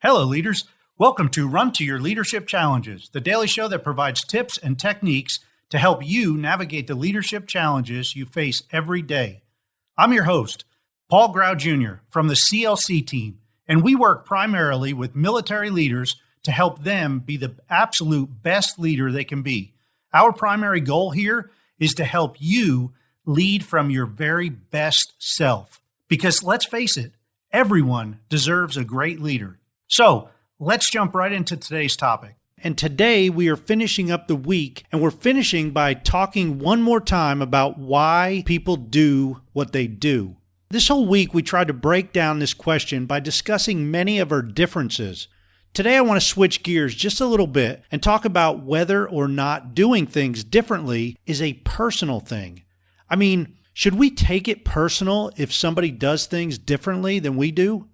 Hello, leaders. Welcome to Run to Your Leadership Challenges, the daily show that provides tips and techniques to help you navigate the leadership challenges you face every day. I'm your host, Paul Grau Jr. from the CLC Team, and we work primarily with military leaders to help them be the absolute best leader they can be. Our primary goal here is to help you lead from your very best self. Because let's face it, everyone deserves a great leader. So let's jump right into today's topic. And today we are finishing up the week, and we're finishing by talking one more time about why people do what they do. This whole week we tried to break down this question by discussing many of our differences. Today I want to switch gears just a little bit and talk about whether or not doing things differently is a personal thing. I mean, should we take it personal if somebody does things differently than we do?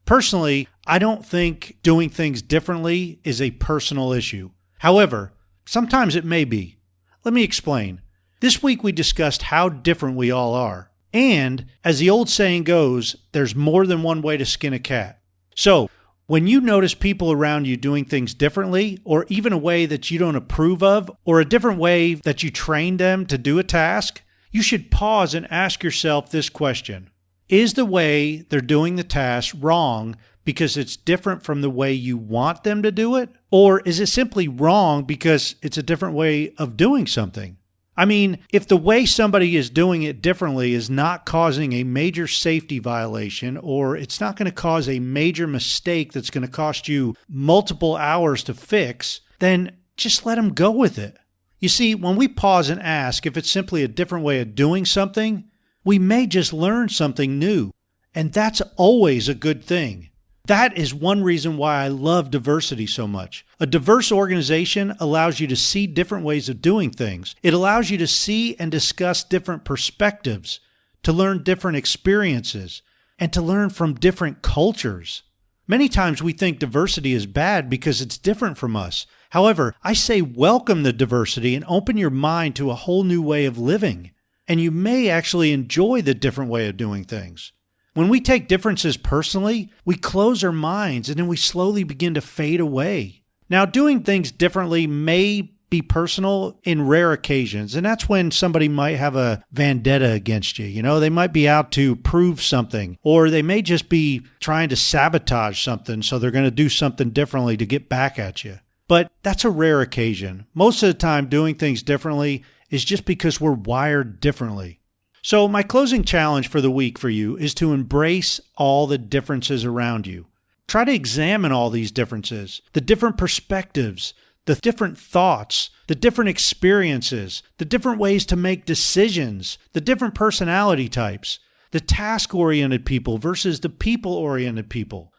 Personally, I don't think doing things differently is a personal issue. However, sometimes it may be. Let me explain. This week we discussed how different we all are. And, as the old saying goes, there's more than one way to skin a cat. So, when you notice people around you doing things differently, or even a way that you don't approve of, or a different way that you train them to do a task, you should pause and ask yourself this question. Is the way they're doing the task wrong because it's different from the way you want them to do it? Or is it simply wrong because it's a different way of doing something? I mean, if the way somebody is doing it differently is not causing a major safety violation, or it's not going to cause a major mistake that's going to cost you multiple hours to fix, then just let them go with it. You see, when we pause and ask if it's simply a different way of doing something, we may just learn something new, and that's always a good thing. That is one reason why I love diversity so much. A diverse organization allows you to see different ways of doing things. It allows you to see and discuss different perspectives, to learn different experiences, and to learn from different cultures. Many times we think diversity is bad because it's different from us. However, I say welcome the diversity and open your mind to a whole new way of living. And you may actually enjoy the different way of doing things. When we take differences personally, we close our minds and then we slowly begin to fade away. Now, doing things differently may be personal in rare occasions, and that's when somebody might have a vendetta against you. You know, they might be out to prove something, or they may just be trying to sabotage something, so they're going to do something differently to get back at you. But that's a rare occasion. Most of the time, doing things differently is just because we're wired differently. So my closing challenge for the week for you is to embrace all the differences around you. Try to examine all these differences, the different perspectives, the different thoughts, the different experiences, the different ways to make decisions, the different personality types, the task-oriented people versus the people-oriented people,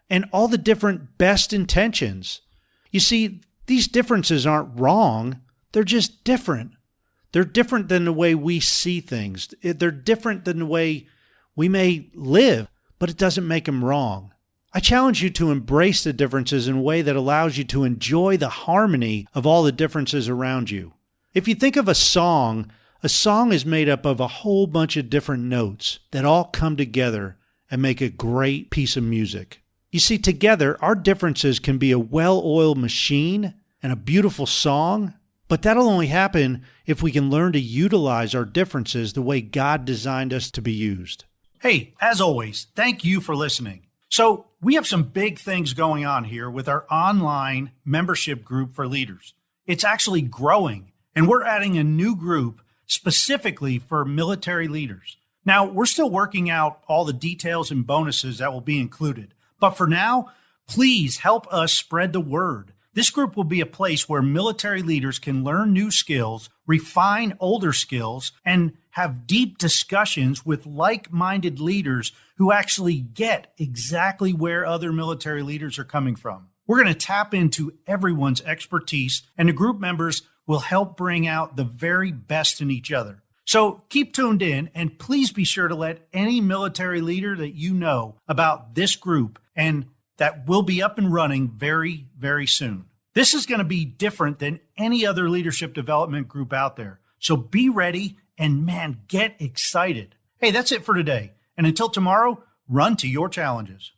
and all the different best intentions. You see, these differences aren't wrong, they're just different. They're different than the way we see things. They're different than the way we may live, but it doesn't make them wrong. I challenge you to embrace the differences in a way that allows you to enjoy the harmony of all the differences around you. If you think of a song is made up of a whole bunch of different notes that all come together and make a great piece of music. You see, together, our differences can be a well-oiled machine and a beautiful song. But that'll only happen if we can learn to utilize our differences the way God designed us to be used. Hey, as always, thank you for listening. So we have some big things going on here with our online membership group for leaders. It's actually growing, and we're adding a new group specifically for military leaders. Now, we're still working out all the details and bonuses that will be included. But for now, please help us spread the word. This group will be a place where military leaders can learn new skills, refine older skills, and have deep discussions with like-minded leaders who actually get exactly where other military leaders are coming from. We're going to tap into everyone's expertise, and the group members will help bring out the very best in each other. So keep tuned in, and please be sure to let any military leader that you know about this group, and that will be up and running very, very soon. This is going to be different than any other leadership development group out there. So be ready and, man, get excited. Hey, that's it for today. And until tomorrow, run to your challenges.